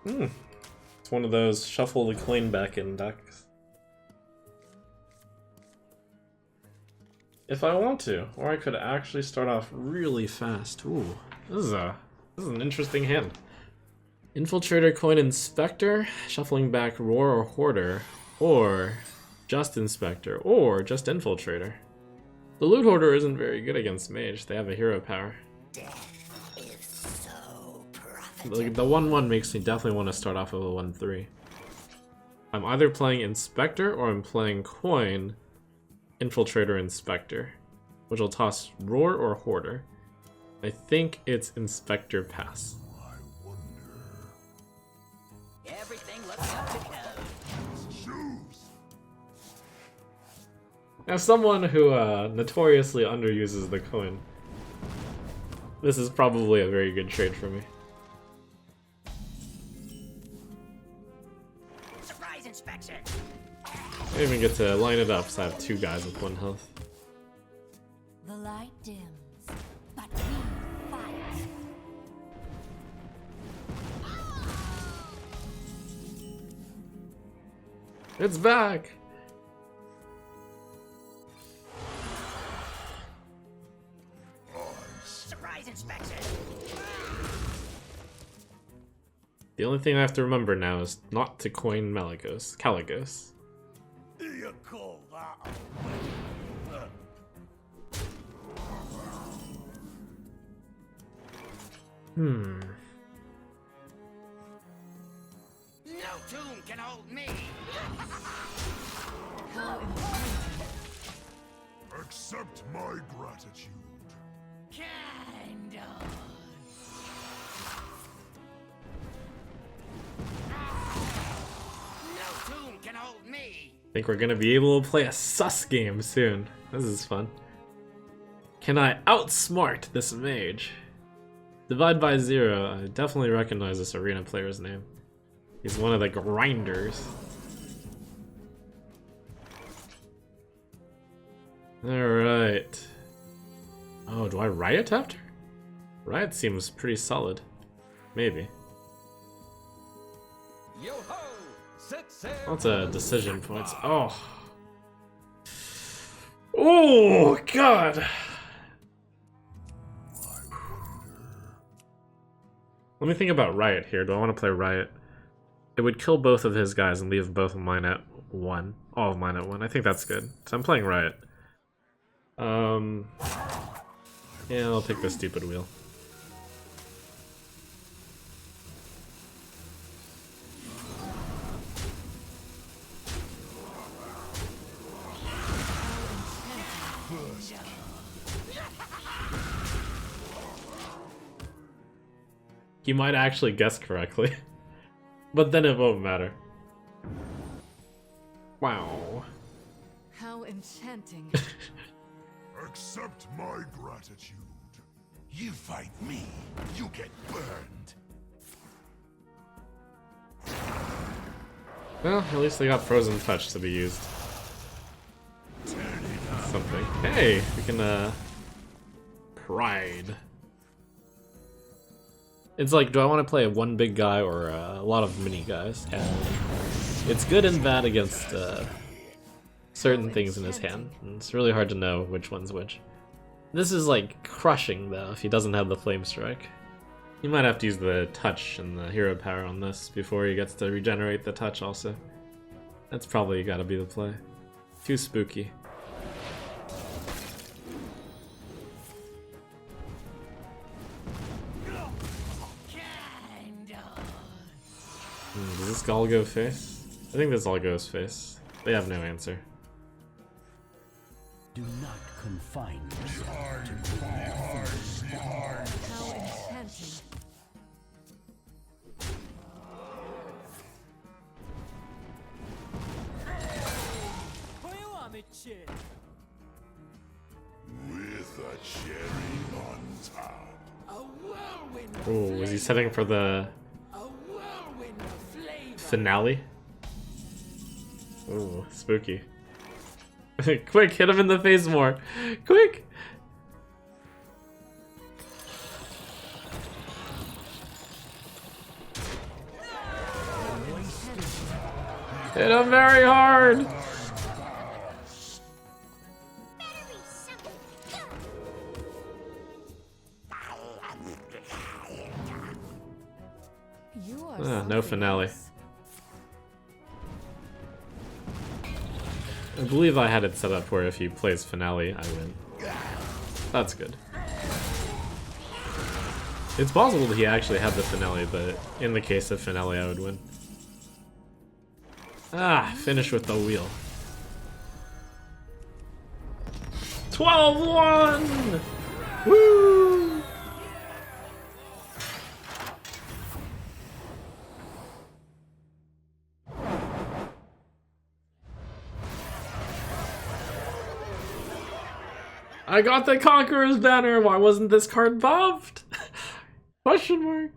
me. It's one of those shuffle the coin back in decks. if I want to, or I could actually start off really fast. Ooh, this is an interesting hand. Infiltrator, Coin, Inspector, shuffling back Roar or Hoarder, or just Inspector, or just Infiltrator. The Loot Hoarder isn't very good against Mage. They have a hero power. The 1/1 makes me definitely want to start off with a 1/3. I'm either playing Inspector or I'm playing Coin, Infiltrator, Inspector, which will toss Roar or Hoarder. I think it's Inspector pass. Everything looks up to go. As someone who notoriously underuses the coin, this is probably a very good trade for me. Surprise inspection. I even get to line it up, so I have 2 guys with 1 health. The light dims, but we fight. It's back! Surprise inspection. The only thing I have to remember now is not to coin Caligos. You call that Hmm. No tomb can hold me. How important. Accept my gratitude. Kind of. No tomb can hold me. I think we're gonna be able to play a sus game soon. This is fun. Can I outsmart this mage? Divide by 0. I definitely recognize this arena player's name. He's one of the grinders. Alright. Oh, do I Riot after? Riot seems pretty solid. Maybe. Yo-ho! Set sail! Lots of decision points. Oh. Oh, God! Let me think about Riot here. Do I want to play Riot? It would kill both of his guys and leave both of mine at 1. All of mine at 1. I think that's good. So I'm playing Riot. Yeah, I'll pick the stupid wheel. He might actually guess correctly, but then it won't matter. Wow. How enchanting. Accept my gratitude. You fight me, you get burned. Well, at least they got Frozen Touch to be used. Something. Hey, we can, Pride. It's like, do I want to play one big guy or a lot of mini guys? And it's good and bad against certain things in his hand. And it's really hard to know which one's which. This is like crushing though if he doesn't have the Flame Strike. You might have to use the touch and the hero power on this before he gets to regenerate the touch also. That's probably gotta be the play. Too spooky. Does this all go face? I think this all goes face. They have no answer. Do not confine yourself to How enchanting. With a cherry on top. A whirlwind of Oh, is he setting for the a whirlwind of flavor. finale? Ooh, spooky. Quick, hit him in the face more. Quick! Hit him very hard! Better be something You are No something finale. else. I believe I had it set up where if he plays finale, I win. That's good. It's possible that he actually had the finale, but in the case of finale, I would win. Ah, finish with the wheel. 12-1! Woo! I got the Conqueror's banner! Why wasn't this card buffed? Question mark.